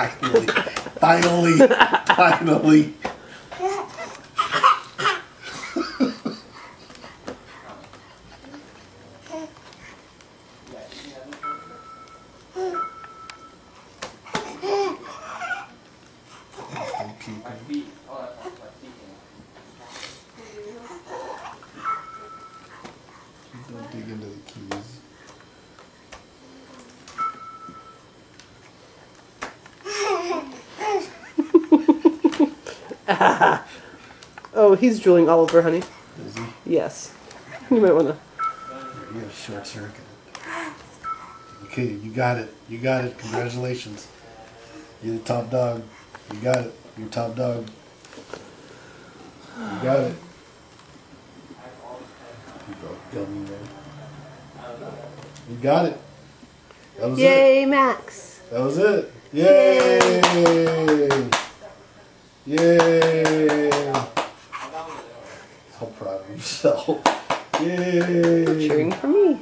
Finally. Finally. Finally. Don't dig into the keys. Oh, he's drooling all over, honey. Is he? Yes. You might want to. You have short circuit. Okay, you got it. You got it. Congratulations. You're the top dog. You got it. You're top dog. You got it. You go, gummy man. You got it. That was Yay, it. Max. That was it. Yay! Yay! So proud of yourself. Yay! Cheering for me.